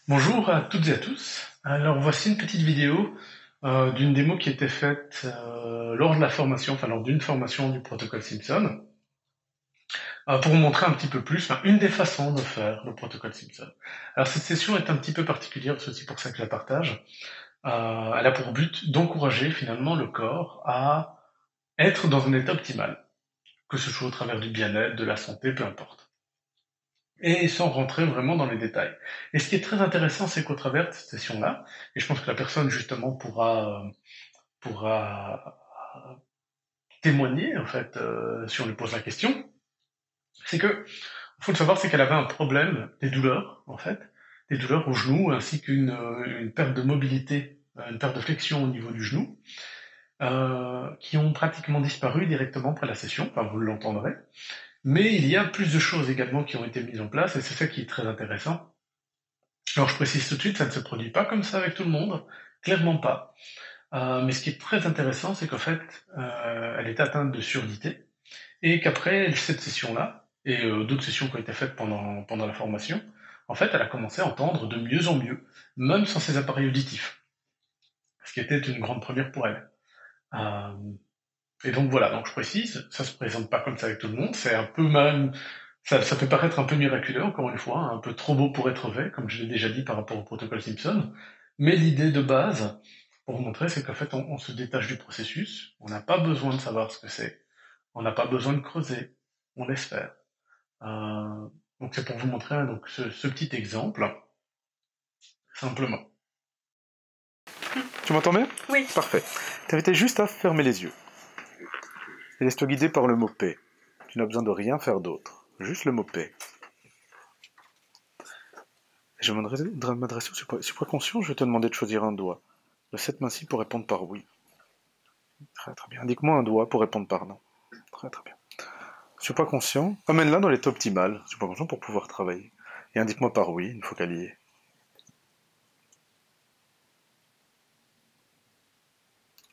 Bonjour à toutes et à tous. Alors voici une petite vidéo d'une démo qui était faite lors de la formation, enfin lors d'une formation du protocole Simpson, pour vous montrer un petit peu plus, enfin, une des façons de faire le protocole Simpson. Alors cette session est un petit peu particulière, c'est aussi pour ça que je la partage. Elle a pour but d'encourager finalement le corps à être dans un état optimal, que ce soit au travers du bien-être, de la santé, peu importe. Et sans rentrer vraiment dans les détails. Et ce qui est très intéressant, c'est qu'au travers de cette session-là, et je pense que la personne justement pourra témoigner en fait si on lui pose la question, c'est que faut le savoir, c'est qu'elle avait un problème, des douleurs en fait, des douleurs au genou ainsi qu'une perte de mobilité, une perte de flexion au niveau du genou, qui ont pratiquement disparu directement après la session. Enfin, vous l'entendrez. Mais il y a plus de choses également qui ont été mises en place et c'est ça qui est très intéressant. Alors je précise tout de suite, ça ne se produit pas comme ça avec tout le monde, clairement pas. Mais ce qui est très intéressant, c'est qu'en fait, elle est atteinte de surdité et qu'après cette session-là et d'autres sessions qui ont été faites pendant la formation, en fait, elle a commencé à entendre de mieux en mieux, même sans ses appareils auditifs, ce qui était une grande première pour elle. Euh, et donc voilà, donc je précise, ça se présente pas comme ça avec tout le monde, c'est un peu même, ça peut paraître un peu miraculeux, encore une fois, hein, un peu trop beau pour être vrai, comme je l'ai déjà dit par rapport au protocole Simpson, mais l'idée de base, pour vous montrer, c'est qu'en fait, on se détache du processus, on n'a pas besoin de savoir ce que c'est, on n'a pas besoin de creuser, on laisse faire. Euh, donc c'est pour vous montrer hein, donc ce petit exemple, simplement. Tu m'entends bien? Oui. Parfait. T'invitais juste à fermer les yeux. Et laisse-toi guider par le mot paix. Tu n'as besoin de rien faire d'autre. Juste le mot paix. Et je voudrais m'adresser au supraconscient, je vais te demander de choisir un doigt. De cette main-ci pour répondre par oui. Très très bien. Indique-moi un doigt pour répondre par non. Très très bien. Supraconscient, amène-la dans l'état optimal. Supraconscient pour pouvoir travailler. Et indique-moi par oui, une fois qu'elle y est.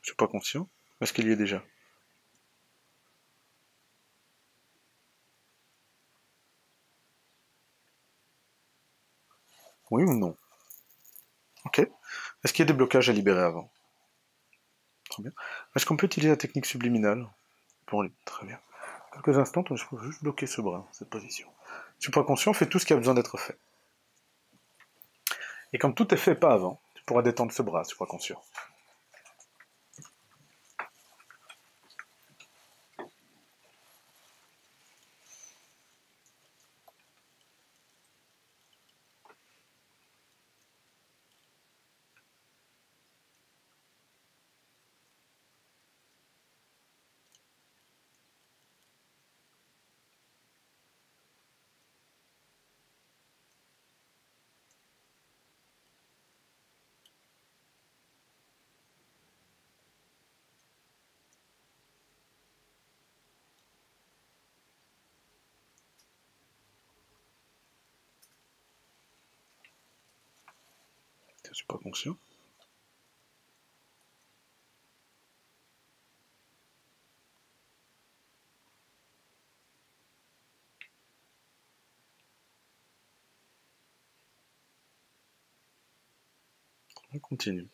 Supraconscient, est-ce qu'il y est déjà? Oui ou non? Ok. Est-ce qu'il y a des blocages à libérer avant? Très bien. Est-ce qu'on peut utiliser la technique subliminale pour lui? Très bien. Quelques instants, je peux juste bloquer ce bras, cette position. Supraconscient fait tout ce qui a besoin d'être fait. Et quand tout est fait, pas avant, tu pourras détendre ce bras, supraconscient. C'est supraconscient. On continue.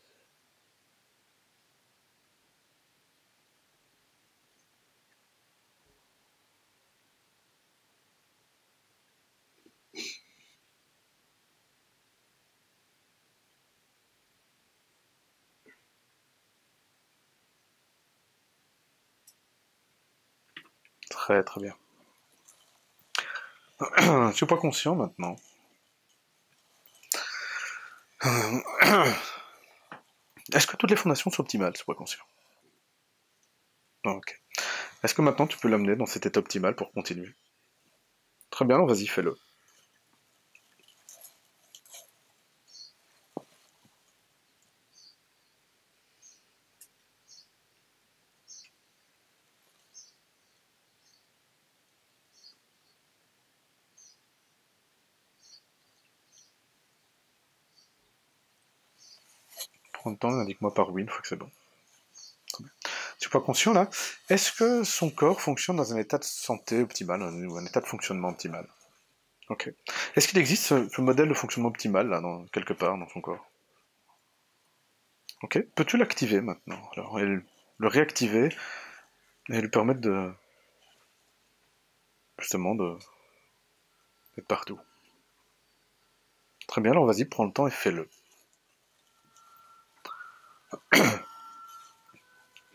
Très très bien. Supraconscient maintenant. Est-ce que toutes les fondations sont optimales, supraconscient? Ok. Est-ce que maintenant tu peux l'amener dans cet état optimal pour continuer? Très bien, alors vas-y, fais-le. Prends le temps, indique-moi par oui une fois que c'est bon. Supraconscient là, est-ce que son corps fonctionne dans un état de santé optimal ou un état de fonctionnement optimal? Ok. Est-ce qu'il existe ce modèle de fonctionnement optimal, là, quelque part dans son corps? Ok. Peux-tu l'activer maintenant? Alors, et le réactiver et lui permettre de, justement, d'être partout. Très bien, alors vas-y, prends le temps et fais-le.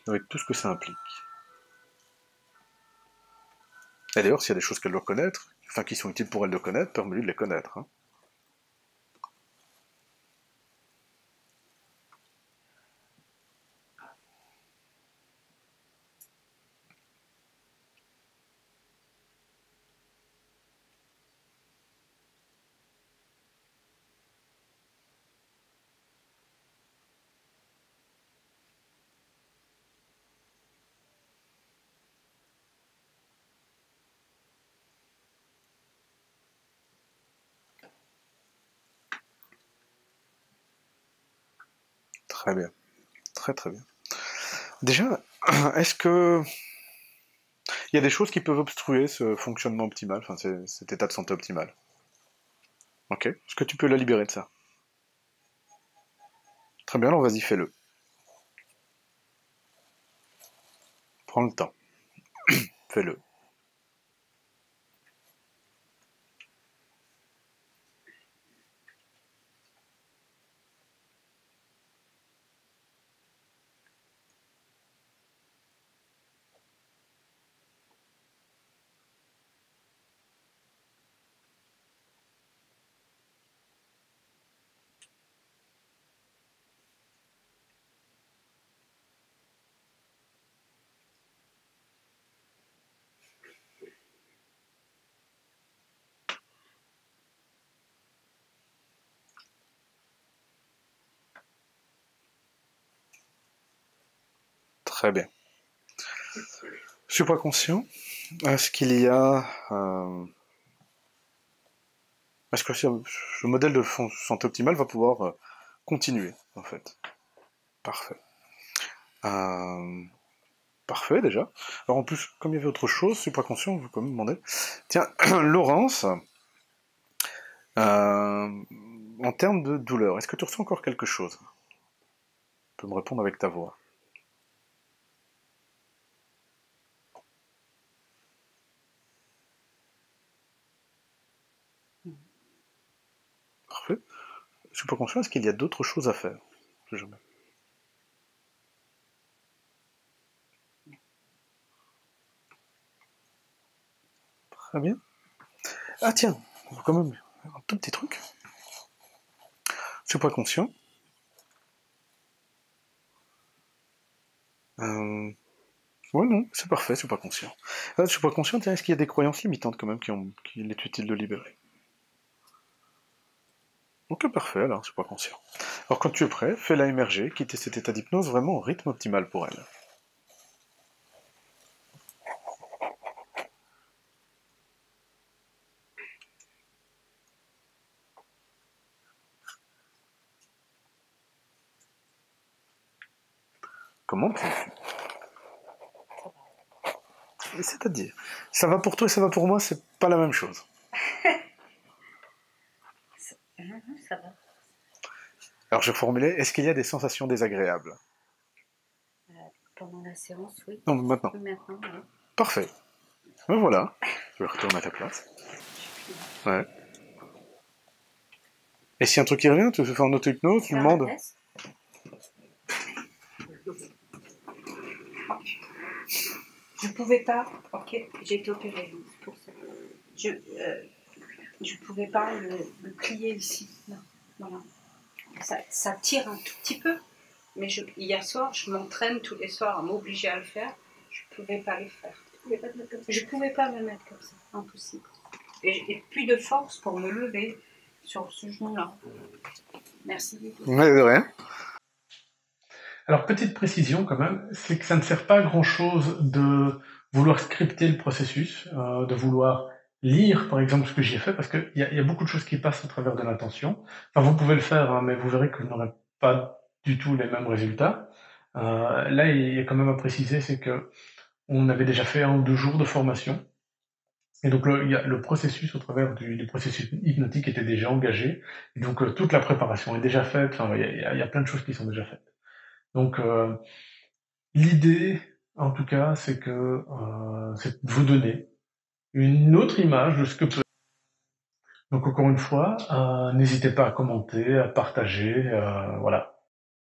Avec tout ce que ça implique. Et d'ailleurs, s'il y a des choses qu'elle doit connaître, enfin qui sont utiles pour elle de connaître, permets-lui de les connaître. Hein. Très bien. Très très bien. Déjà, est-ce que il y a des choses qui peuvent obstruer ce fonctionnement optimal, enfin cet état de santé optimal? Ok. Est-ce que tu peux la libérer de ça? Très bien, alors vas-y, fais-le. Prends le temps. Fais-le. Très bien. Supraconscient, est-ce qu'il y a... est-ce que ce modèle de santé optimale va pouvoir continuer, en fait? Parfait. Euh, Parfait, déjà. Alors en plus, comme il y avait autre chose, supraconscient, on veut quand même demander... Tiens, Laurence, en termes de douleur, est-ce que tu ressens encore quelque chose? Tu peux me répondre avec ta voix. Parfait. Supraconscient, est-ce qu'il y a d'autres choses à faire? Jamais. Très bien. Ah tiens, quand même, un tout petit truc. Supraconscient. Euh... Ouais, non, c'est parfait, supraconscient. Supraconscient, tiens, est-ce qu'il y a des croyances limitantes quand même qu'il est utile de libérer? Ok, parfait, alors, supraconscient. Alors quand tu es prêt, fais-la émerger, quitter cet état d'hypnose vraiment au rythme optimal pour elle. Comment tu... C'est-à-dire, ça va pour toi et ça va pour moi, c'est pas la même chose. Ça va. Alors je formulais, est-ce qu'il y a des sensations désagréables? Pendant la séance, oui. Non, maintenant. Maintenant, oui. Parfait. Ben voilà, je vais retourner à ta place. Ouais. Et si un truc qui revient, tu fais en auto-hypnose, tu demandes. Je pouvais pas, ok, j'ai été opérée pour ça. Je pouvais pas le plier ici. Non, voilà. Ça tire un tout petit peu, mais hier soir, je m'entraîne tous les soirs à m'obliger à le faire. Je pouvais pas le faire. Je pouvais pas me mettre comme ça, impossible. Et j'ai plus de force pour me lever sur ce genou-là. Merci beaucoup. Ouais, de rien. Alors, petite précision quand même, c'est que ça ne sert pas à grand-chose de vouloir scripter le processus, de vouloir lire, par exemple, ce que j'y ai fait, parce qu'il y a beaucoup de choses qui passent au travers de l'intention. Enfin, vous pouvez le faire, hein, mais vous verrez que vous n'aurez pas du tout les mêmes résultats. Là, il y a quand même à préciser, c'est que on avait déjà fait 1 ou 2 jours de formation, Et donc le processus au travers du processus hypnotique était déjà engagé, et donc toute la préparation est déjà faite, enfin il y a plein de choses qui sont déjà faites. Donc l'idée, en tout cas, c'est de vous donner une autre image de ce que peut. Donc encore une fois, n'hésitez pas à commenter, à partager, voilà.